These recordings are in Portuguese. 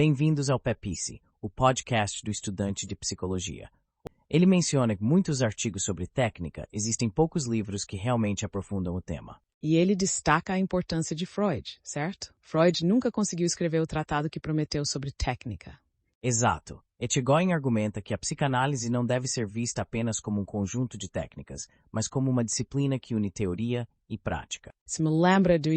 Bem-vindos ao PEPICE, o podcast do estudante de psicologia. Ele menciona que muitos artigos sobre técnica, existem poucos livros que realmente aprofundam o tema. E ele destaca a importância de Freud, certo? Freud nunca conseguiu escrever o tratado que prometeu sobre técnica. Exato. Etigoyen argumenta que a psicanálise não deve ser vista apenas como um conjunto de técnicas, mas como uma disciplina que une teoria e prática. Se me lembra do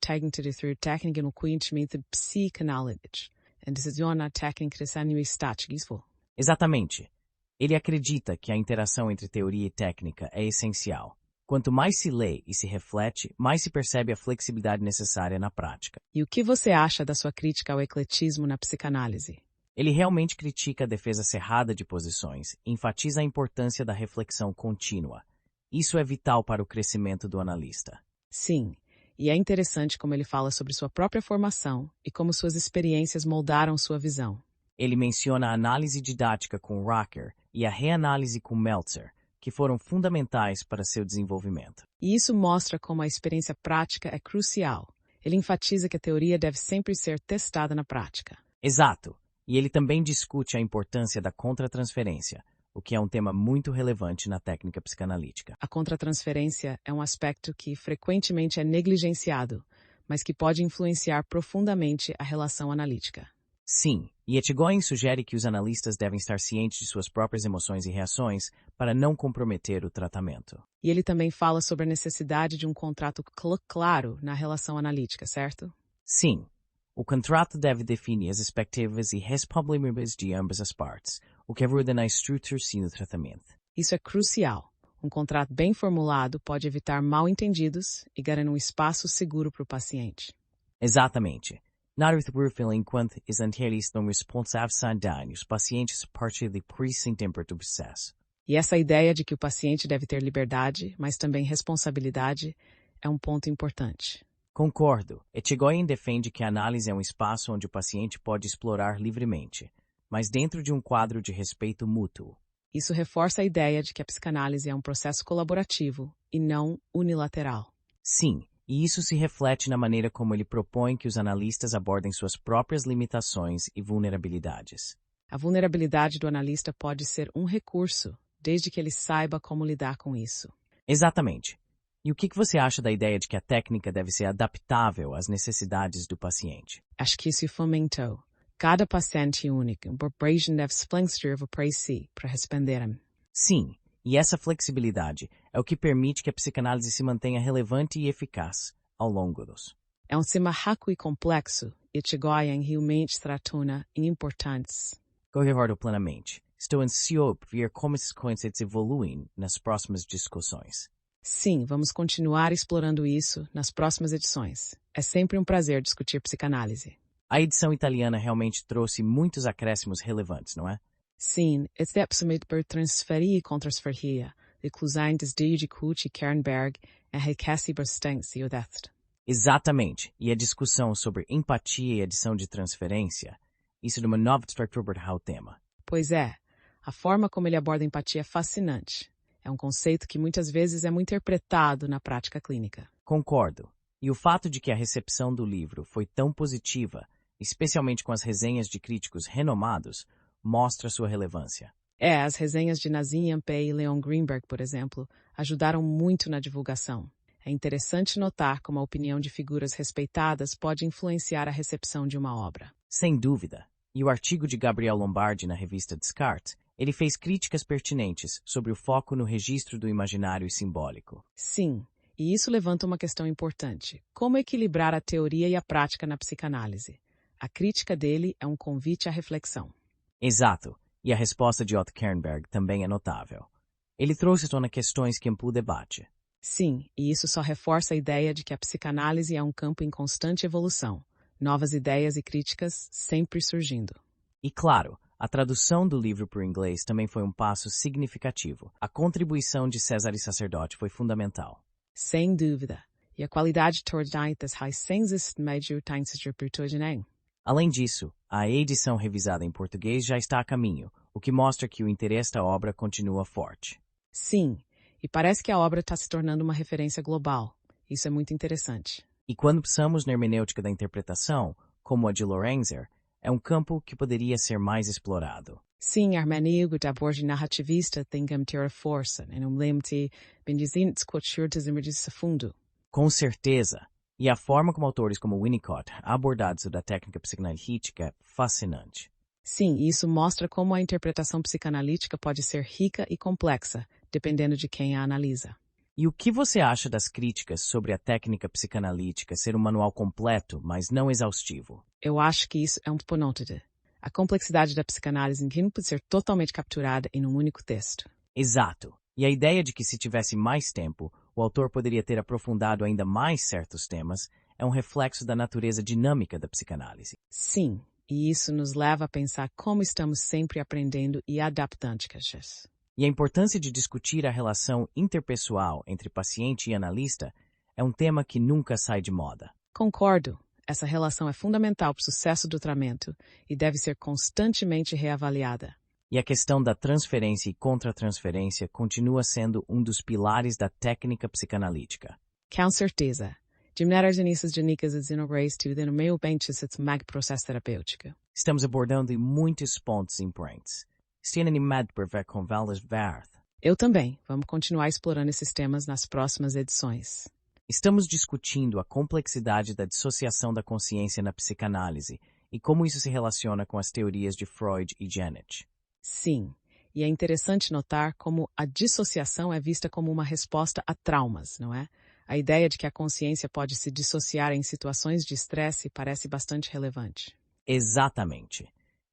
técnica de técnica no conhecimento psicanalítico, e decisão na técnica de sangue estático. Exatamente. Ele acredita que a interação entre teoria e técnica é essencial. Quanto mais se lê e se reflete, mais se percebe a flexibilidade necessária na prática. E o que você acha da sua crítica ao ecletismo na psicanálise? Ele realmente critica a defesa cerrada de posições e enfatiza a importância da reflexão contínua. Isso é vital para o crescimento do analista. Sim, e é interessante como ele fala sobre sua própria formação e como suas experiências moldaram sua visão. Ele menciona a análise didática com Rocker e a reanálise com Meltzer, que foram fundamentais para seu desenvolvimento. E isso mostra como a experiência prática é crucial. Ele enfatiza que a teoria deve sempre ser testada na prática. Exato. E ele também discute a importância da contratransferência, o que é um tema muito relevante na técnica psicanalítica. A contratransferência é um aspecto que frequentemente é negligenciado, mas que pode influenciar profundamente a relação analítica. Sim, e Etigoyen sugere que os analistas devem estar cientes de suas próprias emoções e reações para não comprometer o tratamento. E ele também fala sobre a necessidade de um contrato claro na relação analítica, certo? Sim. O contrato deve definir as expectativas e responsabilidades de ambas as partes, o que ajuda na estrutura do tratamento. Isso é crucial. Um contrato bem formulado pode evitar mal-entendidos e garantir um espaço seguro para o paciente. Exatamente. Nada enquanto os anteriores estão responsáveis os pacientes partem de precinto do processo. E essa ideia de que o paciente deve ter liberdade, mas também responsabilidade, é um ponto importante. Concordo. Etigoyen defende que a análise é um espaço onde o paciente pode explorar livremente, mas dentro de um quadro de respeito mútuo. Isso reforça a ideia de que a psicanálise é um processo colaborativo e não unilateral. Sim, e isso se reflete na maneira como ele propõe que os analistas abordem suas próprias limitações e vulnerabilidades. A vulnerabilidade do analista pode ser um recurso, desde que ele saiba como lidar com isso. Exatamente. E o que você acha da ideia de que a técnica deve ser adaptável às necessidades do paciente? Acho que isso fomentou. Cada paciente é único, a abordagem deve se flexionar para si, para responder. Sim, e essa flexibilidade é o que permite que a psicanálise se mantenha relevante e eficaz ao longo dos. É um tema rico e complexo, e Etigoyen realmente trata importantes. Concordo plenamente. Estou ansioso por ver como esses conceitos evoluem nas próximas discussões. Sim, vamos continuar explorando isso nas próximas edições. É sempre um prazer discutir psicanálise. A edição italiana realmente trouxe muitos acréscimos relevantes, não é? Sim, este episódio por transferir e contrasferir, inclusão desde de Kut e Kernberg, enriquece bastante o texto. Exatamente, e a discussão sobre empatia e adição de transferência, isso de uma nova estrutura ao tema. Pois é, a forma como ele aborda a empatia é fascinante. É um conceito que muitas vezes é muito interpretado na prática clínica. Concordo. E o fato de que a recepção do livro foi tão positiva, especialmente com as resenhas de críticos renomados, mostra sua relevância. As resenhas de Nazim Yampey e Leon Greenberg, por exemplo, ajudaram muito na divulgação. É interessante notar como a opinião de figuras respeitadas pode influenciar a recepção de uma obra. Sem dúvida. E o artigo de Gabriel Lombardi na revista Descartes, ele fez críticas pertinentes sobre o foco no registro do imaginário e simbólico. Sim, e isso levanta uma questão importante. Como equilibrar a teoria e a prática na psicanálise? A crítica dele é um convite à reflexão. Exato, e a resposta de Otto Kernberg também é notável. Ele trouxe à tona questões que ampliam o debate. Sim, e isso só reforça a ideia de que a psicanálise é um campo em constante evolução. Novas ideias e críticas sempre surgindo. E claro, a tradução do livro para o inglês também foi um passo significativo. A contribuição de César e Sacerdote foi fundamental. Sem dúvida. E a qualidade toda das recensões médio tem se repertório. Além disso, a edição revisada em português já está a caminho, o que mostra que o interesse da obra continua forte. Sim, e parece que a obra está se tornando uma referência global. Isso é muito interessante. E quando pensamos na hermenêutica da interpretação, como a de Lorenzer, É um campo que poderia ser mais explorado. Sim, Armenigo da borge narrativista tem que ter a força, e não lembro-te bendizintes coturtas emergência fundo. Com certeza. E a forma como autores como Winnicott abordaram da técnica psicanalítica é fascinante. Sim, isso mostra como a interpretação psicanalítica pode ser rica e complexa, dependendo de quem a analisa. E o que você acha das críticas sobre a técnica psicanalítica ser um manual completo, mas não exaustivo? Eu acho que isso é um ponto. A complexidade da psicanálise não pode ser totalmente capturada em um único texto. Exato. E a ideia de que se tivesse mais tempo, o autor poderia ter aprofundado ainda mais certos temas é um reflexo da natureza dinâmica da psicanálise. Sim, e isso nos leva a pensar como estamos sempre aprendendo e adaptando-nos. E a importância de discutir a relação interpessoal entre paciente e analista é um tema que nunca sai de moda. Concordo. Essa relação é fundamental para o sucesso do tratamento e deve ser constantemente reavaliada. E a questão da transferência e contra-transferência continua sendo um dos pilares da técnica psicanalítica. Com certeza. De maneira genícias genicas e desenogreis tudo no meio bem de mag processo terapêutico. Estamos abordando muitos pontos importantes. Estou animado por ver com várias verdades. Eu também. Vamos continuar explorando esses temas nas próximas edições. Estamos discutindo a complexidade da dissociação da consciência na psicanálise e como isso se relaciona com as teorias de Freud e Janet. Sim, e é interessante notar como a dissociação é vista como uma resposta a traumas, não é? A ideia de que a consciência pode se dissociar em situações de estresse parece bastante relevante. Exatamente.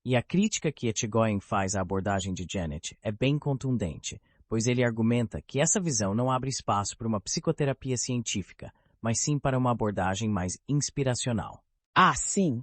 E a crítica que Etigoyen faz à abordagem de Janet é bem contundente, pois ele argumenta que essa visão não abre espaço para uma psicoterapia científica, mas sim para uma abordagem mais inspiracional. Ah, sim!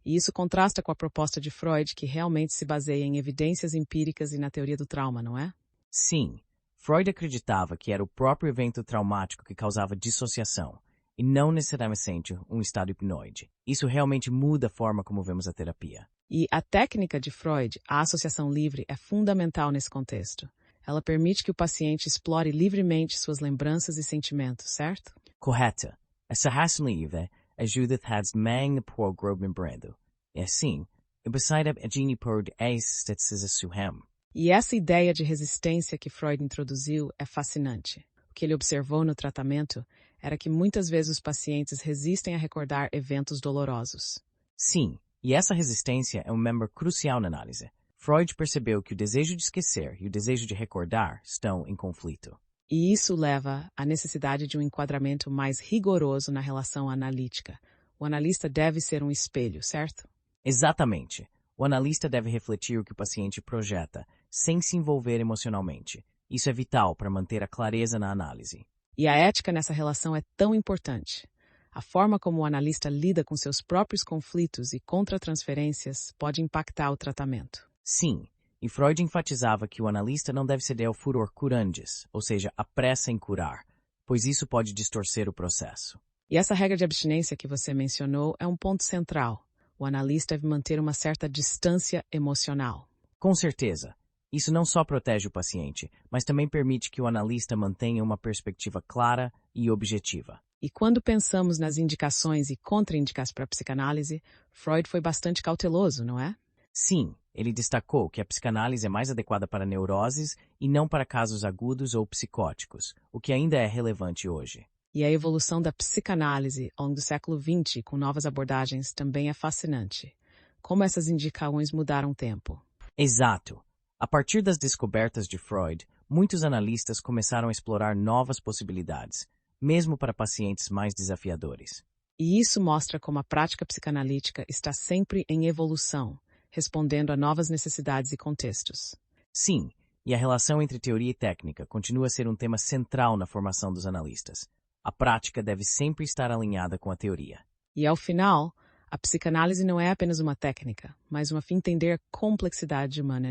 E isso contrasta com a proposta de Freud, que realmente se baseia em evidências empíricas e na teoria do trauma, não é? Sim, Freud acreditava que era o próprio evento traumático que causava dissociação, e não necessariamente um estado hipnoide. Isso realmente muda a forma como vemos a terapia. E a técnica de Freud, a associação livre, é fundamental nesse contexto. Ela permite que o paciente explore livremente suas lembranças e sentimentos, certo? Correto. Essa ração livre ajuda a mang por grobembrando. E assim, o basida a geni por estetiza suhem. E essa ideia de resistência que Freud introduziu é fascinante. O que ele observou no tratamento era que muitas vezes os pacientes resistem a recordar eventos dolorosos. Sim, e essa resistência é um membro crucial na análise. Freud percebeu que o desejo de esquecer e o desejo de recordar estão em conflito. E isso leva à necessidade de um enquadramento mais rigoroso na relação analítica. O analista deve ser um espelho, certo? Exatamente. O analista deve refletir o que o paciente projeta, sem se envolver emocionalmente. Isso é vital para manter a clareza na análise. E a ética nessa relação é tão importante. A forma como o analista lida com seus próprios conflitos e contra-transferências pode impactar o tratamento. Sim, e Freud enfatizava que o analista não deve ceder ao furor curandes, ou seja, a pressa em curar, pois isso pode distorcer o processo. E essa regra de abstinência que você mencionou é um ponto central. O analista deve manter uma certa distância emocional. Com certeza. Isso não só protege o paciente, mas também permite que o analista mantenha uma perspectiva clara e objetiva. E quando pensamos nas indicações e contraindicações para a psicanálise, Freud foi bastante cauteloso, não é? Sim, ele destacou que a psicanálise é mais adequada para neuroses e não para casos agudos ou psicóticos, o que ainda é relevante hoje. E a evolução da psicanálise ao longo do século XX com novas abordagens também é fascinante. Como essas indicações mudaram o tempo. Exato. A partir das descobertas de Freud, muitos analistas começaram a explorar novas possibilidades, mesmo para pacientes mais desafiadores. E isso mostra como a prática psicanalítica está sempre em evolução, respondendo a novas necessidades e contextos. Sim, e a relação entre teoria e técnica continua a ser um tema central na formação dos analistas. A prática deve sempre estar alinhada com a teoria. E ao final, a psicanálise não é apenas uma técnica, mas uma fim de entender a complexidade humana.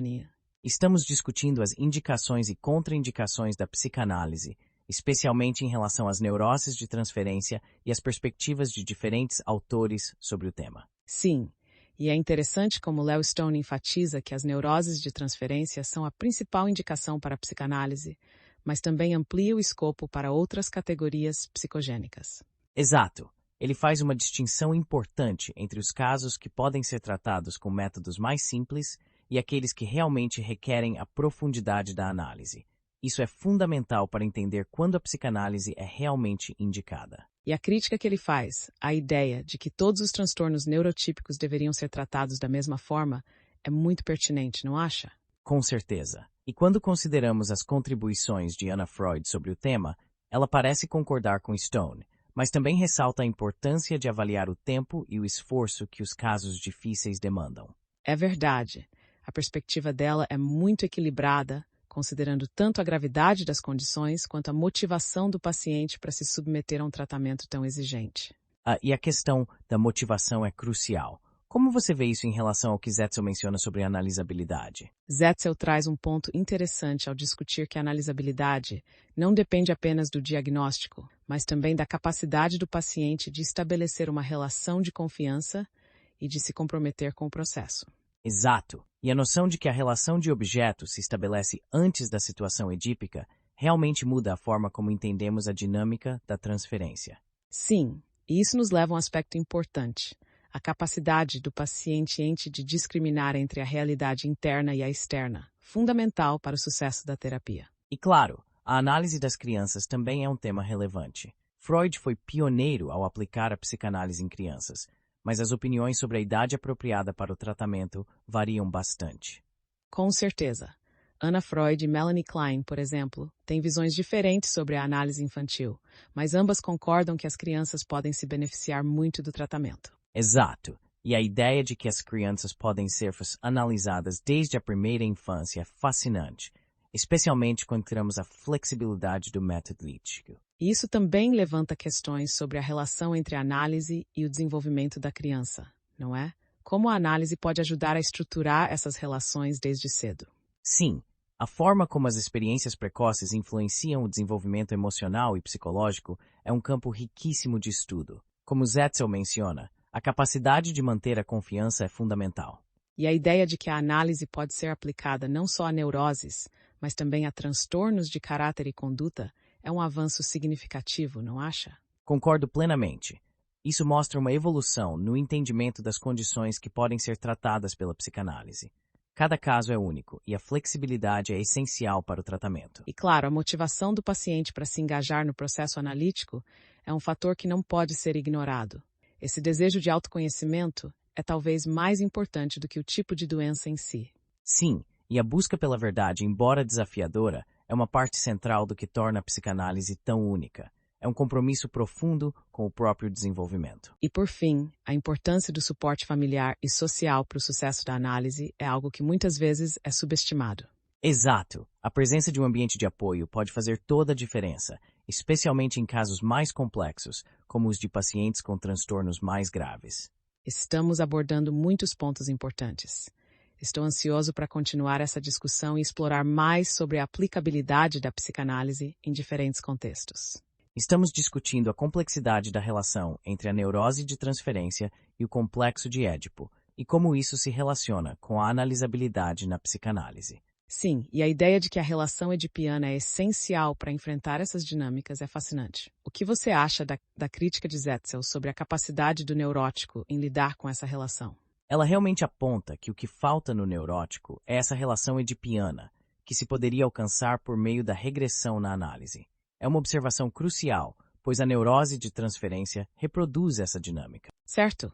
Estamos discutindo as indicações e contraindicações da psicanálise, especialmente em relação às neuroses de transferência e as perspectivas de diferentes autores sobre o tema. Sim, e é interessante como Leo Stone enfatiza que as neuroses de transferência são a principal indicação para a psicanálise, mas também amplia o escopo para outras categorias psicogênicas. Exato. Ele faz uma distinção importante entre os casos que podem ser tratados com métodos mais simples e aqueles que realmente requerem a profundidade da análise. Isso é fundamental para entender quando a psicanálise é realmente indicada. E a crítica que ele faz, a ideia de que todos os transtornos neurotípicos deveriam ser tratados da mesma forma, é muito pertinente, não acha? Com certeza. E quando consideramos as contribuições de Anna Freud sobre o tema, ela parece concordar com Stone, mas também ressalta a importância de avaliar o tempo e o esforço que os casos difíceis demandam. É verdade. A perspectiva dela é muito equilibrada, considerando tanto a gravidade das condições quanto a motivação do paciente para se submeter a um tratamento tão exigente. E a questão da motivação é crucial. Como você vê isso em relação ao que Zetzel menciona sobre a analisabilidade? Zetzel traz um ponto interessante ao discutir que a analisabilidade não depende apenas do diagnóstico, mas também da capacidade do paciente de estabelecer uma relação de confiança e de se comprometer com o processo. Exato. E a noção de que a relação de objeto se estabelece antes da situação edípica realmente muda a forma como entendemos a dinâmica da transferência. Sim, e isso nos leva a um aspecto importante. A capacidade do paciente de discriminar entre a realidade interna e a externa, fundamental para o sucesso da terapia. E claro, a análise das crianças também é um tema relevante. Freud foi pioneiro ao aplicar a psicanálise em crianças, mas as opiniões sobre a idade apropriada para o tratamento variam bastante. Com certeza. Anna Freud e Melanie Klein, por exemplo, têm visões diferentes sobre a análise infantil, mas ambas concordam que as crianças podem se beneficiar muito do tratamento. Exato. E a ideia de que as crianças podem ser analisadas desde a primeira infância é fascinante, especialmente quando tiramos a flexibilidade do método lítico. E isso também levanta questões sobre a relação entre a análise e o desenvolvimento da criança, não é? Como a análise pode ajudar a estruturar essas relações desde cedo? Sim, a forma como as experiências precoces influenciam o desenvolvimento emocional e psicológico é um campo riquíssimo de estudo. Como Zetzel menciona, a capacidade de manter a confiança é fundamental. E a ideia de que a análise pode ser aplicada não só a neuroses, mas também a transtornos de caráter e conduta, é um avanço significativo, não acha? Concordo plenamente. Isso mostra uma evolução no entendimento das condições que podem ser tratadas pela psicanálise. Cada caso é único e a flexibilidade é essencial para o tratamento. E claro, a motivação do paciente para se engajar no processo analítico é um fator que não pode ser ignorado. Esse desejo de autoconhecimento é talvez mais importante do que o tipo de doença em si. Sim, e a busca pela verdade, embora desafiadora, é uma parte central do que torna a psicanálise tão única. É um compromisso profundo com o próprio desenvolvimento. E por fim, a importância do suporte familiar e social para o sucesso da análise é algo que muitas vezes é subestimado. Exato. A presença de um ambiente de apoio pode fazer toda a diferença, especialmente em casos mais complexos, como os de pacientes com transtornos mais graves. Estamos abordando muitos pontos importantes. Estou ansioso para continuar essa discussão e explorar mais sobre a aplicabilidade da psicanálise em diferentes contextos. Estamos discutindo a complexidade da relação entre a neurose de transferência e o complexo de Édipo, e como isso se relaciona com a analisabilidade na psicanálise. Sim, e a ideia de que a relação edipiana é essencial para enfrentar essas dinâmicas é fascinante. O que você acha da crítica de Zetzel sobre a capacidade do neurótico em lidar com essa relação? Ela realmente aponta que o que falta no neurótico é essa relação edipiana, que se poderia alcançar por meio da regressão na análise. É uma observação crucial, pois a neurose de transferência reproduz essa dinâmica. Certo.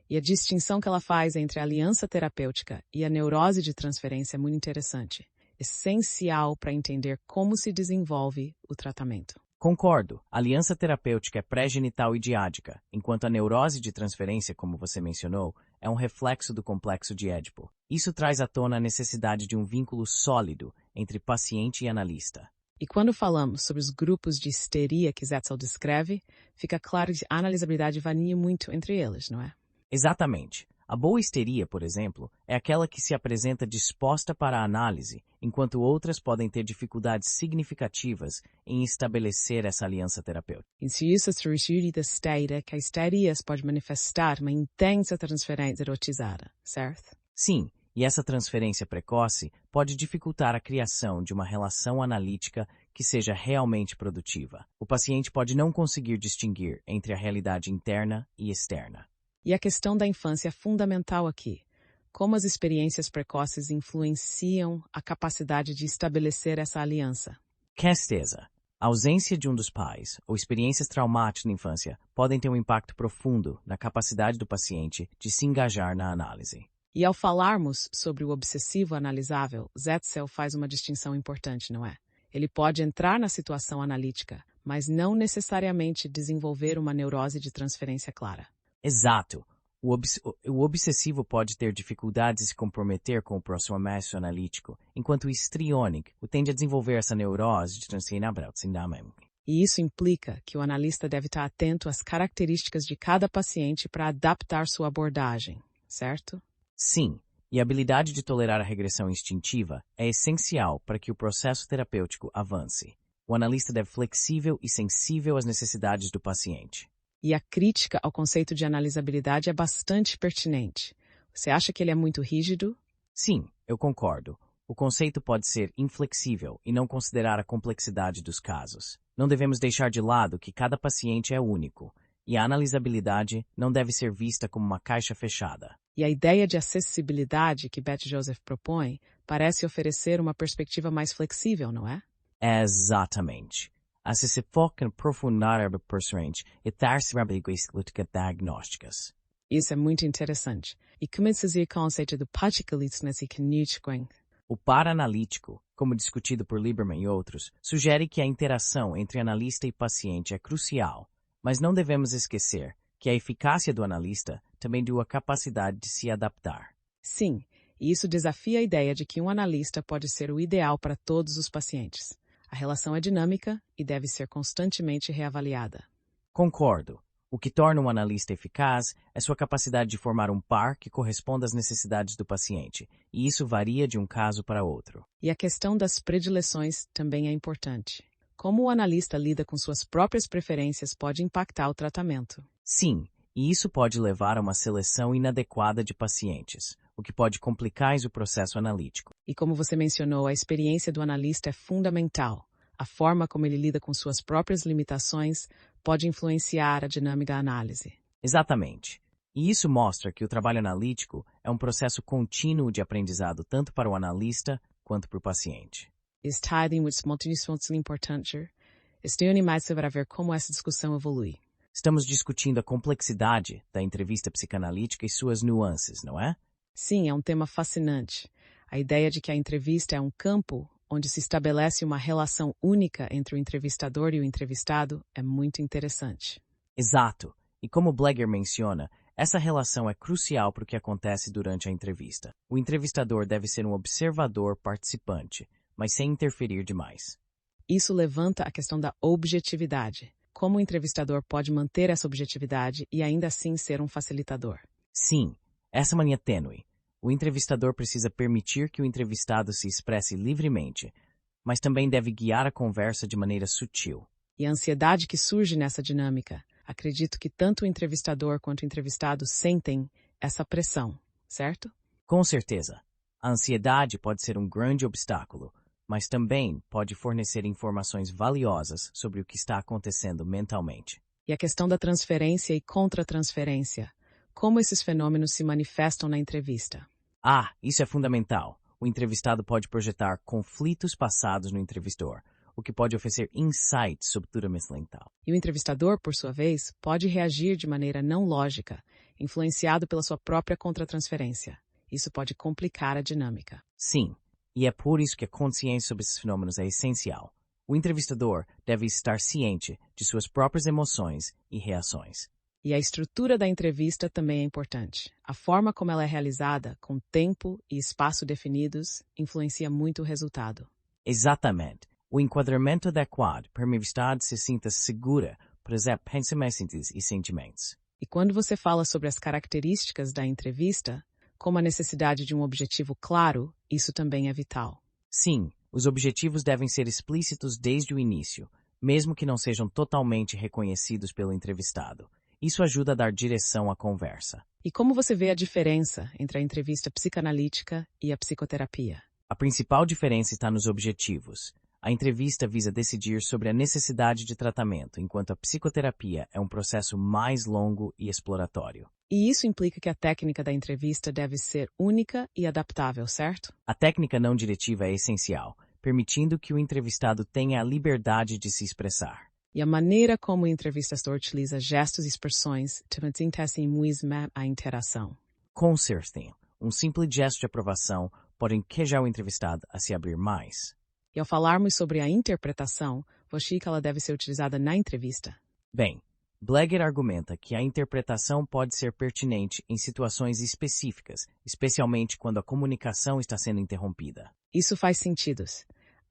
E a distinção que ela faz entre a aliança terapêutica e a neurose de transferência é muito interessante. Essencial para entender como se desenvolve o tratamento. Concordo. A aliança terapêutica é pré-genital e diádica, enquanto a neurose de transferência, como você mencionou, é um reflexo do complexo de Édipo. Isso traz à tona a necessidade de um vínculo sólido entre paciente e analista. E quando falamos sobre os grupos de histeria que Zetzel descreve, fica claro que a analisabilidade varia muito entre eles, não é? Exatamente. A boa histeria, por exemplo, é aquela que se apresenta disposta para a análise, enquanto outras podem ter dificuldades significativas em estabelecer essa aliança terapêutica. Isso sugere da histeria que a histeria pode manifestar uma intensa transferência erotizada, certo? Sim, e essa transferência precoce pode dificultar a criação de uma relação analítica que seja realmente produtiva. O paciente pode não conseguir distinguir entre a realidade interna e externa. E a questão da infância é fundamental aqui. Como as experiências precoces influenciam a capacidade de estabelecer essa aliança? Com certeza, a ausência de um dos pais ou experiências traumáticas na infância podem ter um impacto profundo na capacidade do paciente de se engajar na análise. E ao falarmos sobre o obsessivo analisável, Zetzel faz uma distinção importante, não é? Ele pode entrar na situação analítica, mas não necessariamente desenvolver uma neurose de transferência clara. Exato. O obsessivo pode ter dificuldades de se comprometer com o processo analítico, enquanto o histriônico tende a desenvolver essa neurose de transferência. E isso implica que o analista deve estar atento às características de cada paciente para adaptar sua abordagem, certo? Sim, e a habilidade de tolerar a regressão instintiva é essencial para que o processo terapêutico avance. O analista deve ser flexível e sensível às necessidades do paciente. E a crítica ao conceito de analisabilidade é bastante pertinente. Você acha que ele é muito rígido? Sim, eu concordo. O conceito pode ser inflexível e não considerar a complexidade dos casos. Não devemos deixar de lado que cada paciente é único, e a analisabilidade não deve ser vista como uma caixa fechada. E a ideia de acessibilidade que Beth Joseph propõe parece oferecer uma perspectiva mais flexível, não é? Exatamente. Se se foca em aprofundar a paciente e dar-se diagnósticas. Isso é muito interessante. E como se diz o conceito do particularismo e Knutschwang? O para-analítico, como discutido por Lieberman e outros, sugere que a interação entre analista e paciente é crucial, mas não devemos esquecer que a eficácia do analista também deu a capacidade de se adaptar. Sim, e isso desafia a ideia de que um analista pode ser o ideal para todos os pacientes. A relação é dinâmica e deve ser constantemente reavaliada. Concordo. O que torna um analista eficaz é sua capacidade de formar um par que corresponda às necessidades do paciente, e isso varia de um caso para outro. E a questão das predileções também é importante. Como o analista lida com suas próprias preferências pode impactar o tratamento. Sim, e isso pode levar a uma seleção inadequada de pacientes, o que pode complicar o processo analítico. E como você mencionou, a experiência do analista é fundamental. A forma como ele lida com suas próprias limitações pode influenciar a dinâmica da análise. Exatamente. E isso mostra que o trabalho analítico é um processo contínuo de aprendizado tanto para o analista quanto para o paciente. Está aí muito importante. Estou animado para ver como essa discussão evolui. Estamos discutindo a complexidade da entrevista psicanalítica e suas nuances, não é? Sim, é um tema fascinante. A ideia de que a entrevista é um campo onde se estabelece uma relação única entre o entrevistador e o entrevistado é muito interessante. Exato. E como Bleger menciona, essa relação é crucial para o que acontece durante a entrevista. O entrevistador deve ser um observador participante, mas sem interferir demais. Isso levanta a questão da objetividade. Como o entrevistador pode manter essa objetividade e ainda assim ser um facilitador? Sim, essa mania tênue. O entrevistador precisa permitir que o entrevistado se expresse livremente, mas também deve guiar a conversa de maneira sutil. E a ansiedade que surge nessa dinâmica, acredito que tanto o entrevistador quanto o entrevistado sentem essa pressão, certo? Com certeza. A ansiedade pode ser um grande obstáculo, mas também pode fornecer informações valiosas sobre o que está acontecendo mentalmente. E a questão da transferência e contra-transferência. Como esses fenômenos se manifestam na entrevista? Isso é fundamental. O entrevistado pode projetar conflitos passados no entrevistador, o que pode oferecer insights sobre turbulência mental. E o entrevistador, por sua vez, pode reagir de maneira não lógica, influenciado pela sua própria contratransferência. Isso pode complicar a dinâmica. Sim, e é por isso que a consciência sobre esses fenômenos é essencial. O entrevistador deve estar ciente de suas próprias emoções e reações. E a estrutura da entrevista também é importante. A forma como ela é realizada, com tempo e espaço definidos, influencia muito o resultado. Exatamente. O enquadramento adequado para o entrevistado se sinta segura para usar pensamentos e sentimentos. E quando você fala sobre as características da entrevista, como a necessidade de um objetivo claro, isso também é vital. Sim, os objetivos devem ser explícitos desde o início, mesmo que não sejam totalmente reconhecidos pelo entrevistado. Isso ajuda a dar direção à conversa. E como você vê a diferença entre a entrevista psicanalítica e a psicoterapia? A principal diferença está nos objetivos. A entrevista visa decidir sobre a necessidade de tratamento, enquanto a psicoterapia é um processo mais longo e exploratório. E isso implica que a técnica da entrevista deve ser única e adaptável, certo? A técnica não diretiva é essencial, permitindo que o entrevistado tenha a liberdade de se expressar. E a maneira como o entrevistador utiliza gestos e expressões também testemunha a interação. Com certeza, um simples gesto de aprovação pode encorajar o entrevistado a se abrir mais. E ao falarmos sobre a interpretação, você acha que ela deve ser utilizada na entrevista? Bem, Bleger argumenta que a interpretação pode ser pertinente em situações específicas, especialmente quando a comunicação está sendo interrompida. Isso faz sentido.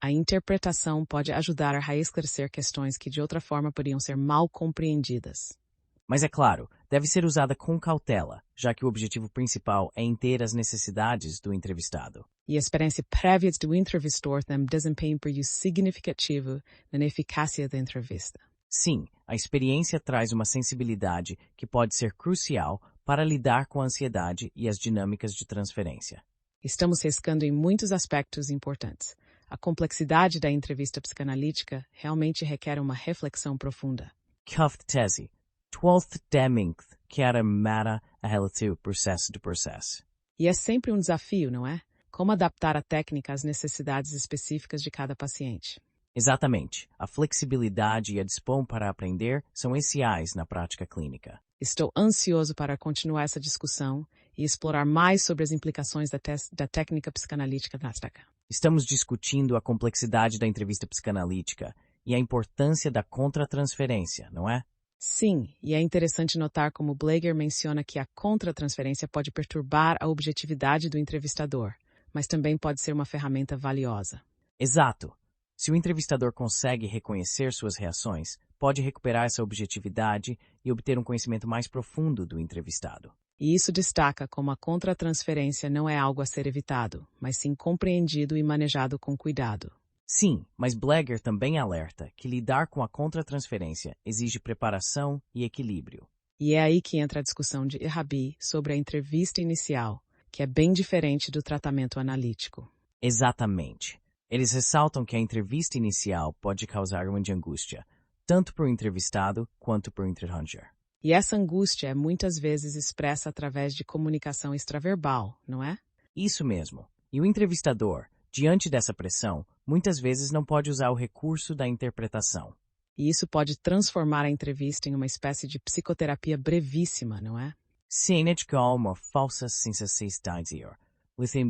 A interpretação pode ajudar a esclarecer questões que de outra forma poderiam ser mal compreendidas. Mas é claro, deve ser usada com cautela, já que o objetivo principal é entender as necessidades do entrevistado. E a experiência prévia do entrevistador tem desempenho significativo na eficácia da entrevista. Sim, a experiência traz uma sensibilidade que pode ser crucial para lidar com a ansiedade e as dinâmicas de transferência. Estamos riscando em muitos aspectos importantes. A complexidade da entrevista psicanalítica realmente requer uma reflexão profunda. Cuft tese, 12th Demingth, que era mara a relativo processo do processo. E é sempre um desafio, não é? Como adaptar a técnica às necessidades específicas de cada paciente. Exatamente. A flexibilidade e a disposição para aprender são essenciais na prática clínica. Estou ansioso para continuar essa discussão e explorar mais sobre as implicações da técnica psicanalítica na prática. Estamos discutindo a complexidade da entrevista psicanalítica e a importância da contratransferência, não é? Sim, e é interessante notar como Bleger menciona que a contratransferência pode perturbar a objetividade do entrevistador, mas também pode ser uma ferramenta valiosa. Exato. Se o entrevistador consegue reconhecer suas reações, pode recuperar essa objetividade e obter um conhecimento mais profundo do entrevistado. E isso destaca como a contratransferência não é algo a ser evitado, mas sim compreendido e manejado com cuidado. Sim, mas Bleger também alerta que lidar com a contratransferência exige preparação e equilíbrio. E é aí que entra a discussão de Rabi sobre a entrevista inicial, que é bem diferente do tratamento analítico. Exatamente. Eles ressaltam que a entrevista inicial pode causar uma angústia, tanto para o entrevistado quanto para o interroger. E essa angústia é muitas vezes expressa através de comunicação extraverbal, não é? Isso mesmo. E o entrevistador, diante dessa pressão, muitas vezes não pode usar o recurso da interpretação. E isso pode transformar a entrevista em uma espécie de psicoterapia brevíssima, não é? Sem educar uma falsa sensação de dizer,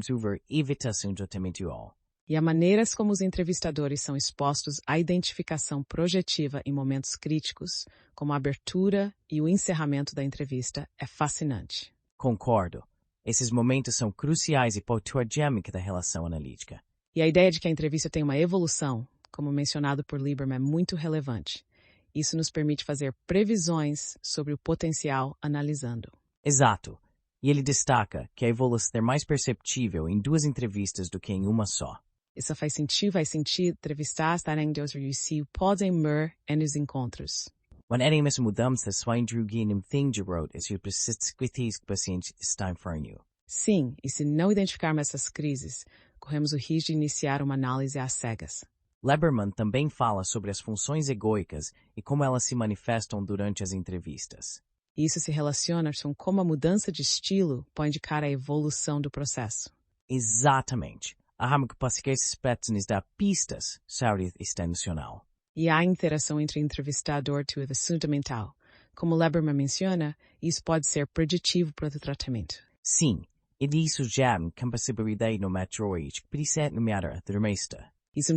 sobre evitação de tratamento. E a maneiras como os entrevistadores são expostos à identificação projetiva em momentos críticos, como a abertura e o encerramento da entrevista, é fascinante. Concordo. Esses momentos são cruciais e patogênicos da relação analítica. E a ideia de que a entrevista tem uma evolução, como mencionado por Lieberman, é muito relevante. Isso nos permite fazer previsões sobre o potencial analisando. Exato. E ele destaca que a evolução é mais perceptível em 2 entrevistas do que em uma só. Isso faz sentido entrevistar estarem e podem mer nos encontros. Quando essas mudanças são introduzidas em gerot, esse processo que o paciente está enfrentando. Sim, e se não identificarmos essas crises, corremos o risco de iniciar uma análise às cegas. Lieberman também fala sobre as funções egóicas e como elas se manifestam durante as entrevistas. Isso se relaciona com como a mudança de estilo pode indicar a evolução do processo. Exatamente. A que nos dá pistas sobre extensional. E há interação entre entrevistador e o assunto mental. Como Lieberman menciona, isso pode ser preditivo para o tratamento. Sim, e isso já é possibilidade no metroid, que precisa nomear a dermesta. Isso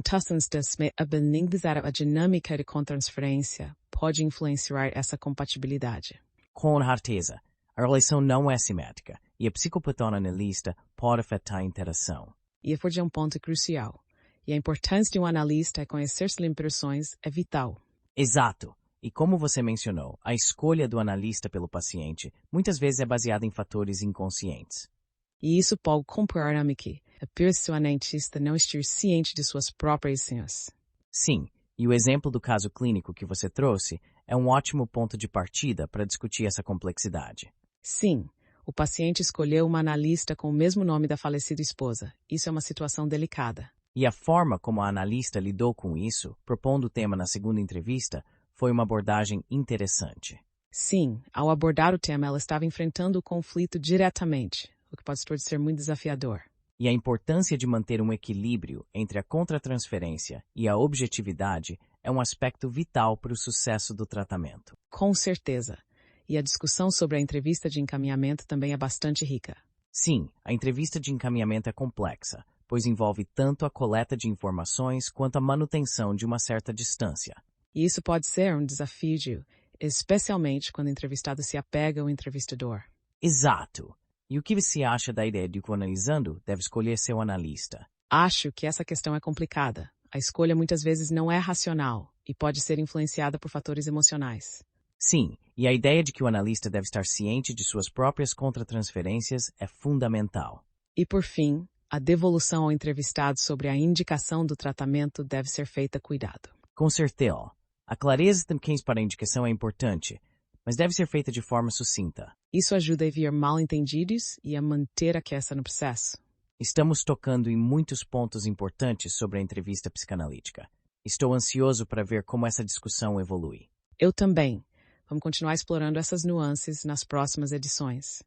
a benignar a dinâmica de contransferência pode influenciar essa compatibilidade. Com certeza, a relação não é simétrica e a psicopatoanalista pode afetar a interação. E é um ponto crucial. E a importância de um analista conhecer suas impressões é vital. Exato. E como você mencionou, a escolha do analista pelo paciente muitas vezes é baseada em fatores inconscientes. E isso pode comparar que a personalista não estiver ciente de suas próprias senhas. Sim, e o exemplo do caso clínico que você trouxe é um ótimo ponto de partida para discutir essa complexidade. Sim, o paciente escolheu uma analista com o mesmo nome da falecida esposa. Isso é uma situação delicada. E a forma como a analista lidou com isso, propondo o tema na segunda entrevista, foi uma abordagem interessante. Sim, ao abordar o tema, ela estava enfrentando o conflito diretamente, o que pode ser muito desafiador. E a importância de manter um equilíbrio entre a contratransferência e a objetividade é um aspecto vital para o sucesso do tratamento. Com certeza. E a discussão sobre a entrevista de encaminhamento também é bastante rica. Sim, a entrevista de encaminhamento é complexa, pois envolve tanto a coleta de informações quanto a manutenção de uma certa distância. E isso pode ser um desafio, especialmente quando o entrevistado se apega ao entrevistador. Exato! E o que você acha da ideia de que o analisando deve escolher seu analista? Acho que essa questão é complicada. A escolha muitas vezes não é racional e pode ser influenciada por fatores emocionais. Sim, e a ideia de que o analista deve estar ciente de suas próprias contratransferências é fundamental. E por fim, a devolução ao entrevistado sobre a indicação do tratamento deve ser feita com cuidado. Com certeza, a clareza também para a indicação é importante, mas deve ser feita de forma sucinta. Isso ajuda a evitar mal-entendidos e a manter a questão no processo. Estamos tocando em muitos pontos importantes sobre a entrevista psicanalítica. Estou ansioso para ver como essa discussão evolui. Eu também. Vamos continuar explorando essas nuances nas próximas edições.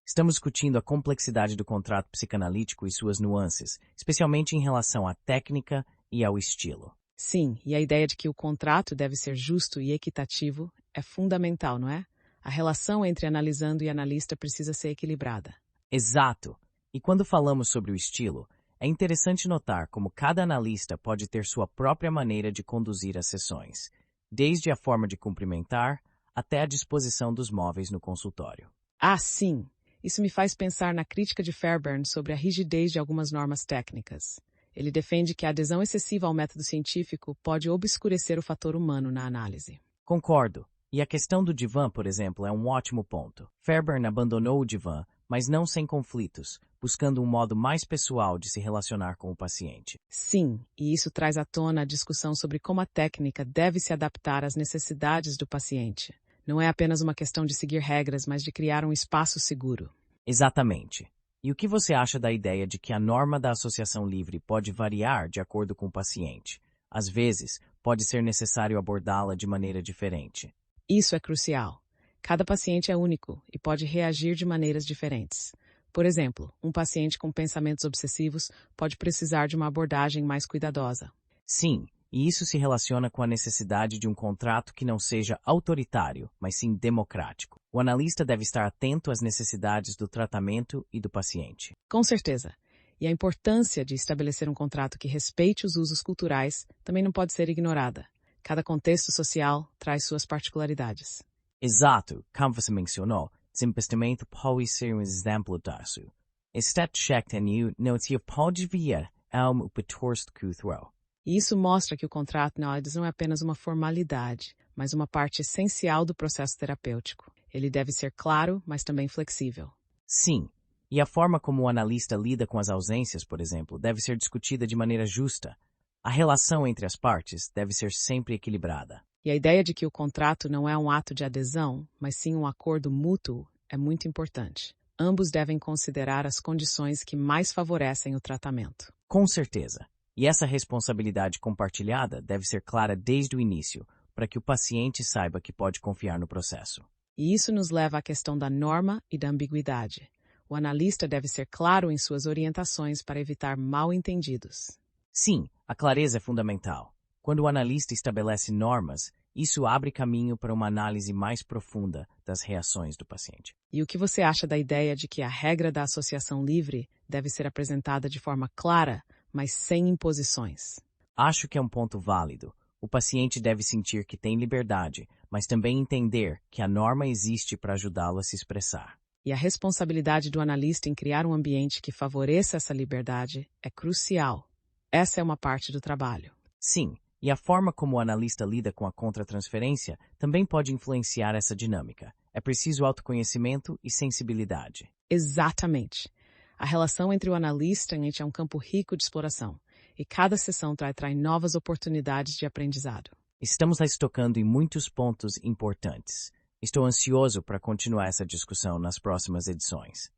Estamos discutindo a complexidade do contrato psicanalítico e suas nuances, especialmente em relação à técnica e ao estilo. Sim, e a ideia de que o contrato deve ser justo e equitativo é fundamental, não é? A relação entre analisando e analista precisa ser equilibrada. Exato! E quando falamos sobre o estilo, é interessante notar como cada analista pode ter sua própria maneira de conduzir as sessões, desde a forma de cumprimentar até a disposição dos móveis no consultório. Ah, sim! Isso me faz pensar na crítica de Fairbairn sobre a rigidez de algumas normas técnicas. Ele defende que a adesão excessiva ao método científico pode obscurecer o fator humano na análise. Concordo. E a questão do divã, por exemplo, é um ótimo ponto. Fairbairn abandonou o divã, mas não sem conflitos, buscando um modo mais pessoal de se relacionar com o paciente. Sim, e isso traz à tona a discussão sobre como a técnica deve se adaptar às necessidades do paciente. Não é apenas uma questão de seguir regras, mas de criar um espaço seguro. Exatamente. E o que você acha da ideia de que a norma da associação livre pode variar de acordo com o paciente? Às vezes, pode ser necessário abordá-la de maneira diferente. Isso é crucial. Cada paciente é único e pode reagir de maneiras diferentes. Por exemplo, um paciente com pensamentos obsessivos pode precisar de uma abordagem mais cuidadosa. Sim, e isso se relaciona com a necessidade de um contrato que não seja autoritário, mas sim democrático. O analista deve estar atento às necessidades do tratamento e do paciente. Com certeza. E a importância de estabelecer um contrato que respeite os usos culturais também não pode ser ignorada. Cada contexto social traz suas particularidades. Exato, como você mencionou, simplesmente pode ser um exemplo disso. Está checked and não se pode vir a um pertorsto cultural. E isso mostra que o contrato não é apenas uma formalidade, mas uma parte essencial do processo terapêutico. Ele deve ser claro, mas também flexível. Sim, e a forma como o analista lida com as ausências, por exemplo, deve ser discutida de maneira justa. A relação entre as partes deve ser sempre equilibrada. E a ideia de que o contrato não é um ato de adesão, mas sim um acordo mútuo, é muito importante. Ambos devem considerar as condições que mais favorecem o tratamento. Com certeza. E essa responsabilidade compartilhada deve ser clara desde o início, para que o paciente saiba que pode confiar no processo. E isso nos leva à questão da norma e da ambiguidade. O analista deve ser claro em suas orientações para evitar mal-entendidos. Sim, a clareza é fundamental. Quando o analista estabelece normas, isso abre caminho para uma análise mais profunda das reações do paciente. E o que você acha da ideia de que a regra da associação livre deve ser apresentada de forma clara, mas sem imposições? Acho que é um ponto válido. O paciente deve sentir que tem liberdade, mas também entender que a norma existe para ajudá-lo a se expressar. E a responsabilidade do analista em criar um ambiente que favoreça essa liberdade é crucial. Essa é uma parte do trabalho. Sim, e a forma como o analista lida com a contratransferência também pode influenciar essa dinâmica. É preciso autoconhecimento e sensibilidade. Exatamente. A relação entre o analista e a gente é um campo rico de exploração, e cada sessão traz novas oportunidades de aprendizado. Estamos tocando em muitos pontos importantes. Estou ansioso para continuar essa discussão nas próximas edições.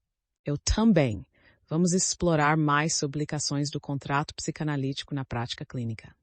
Eu também. Vamos explorar mais sobre aplicações do contrato psicanalítico na prática clínica.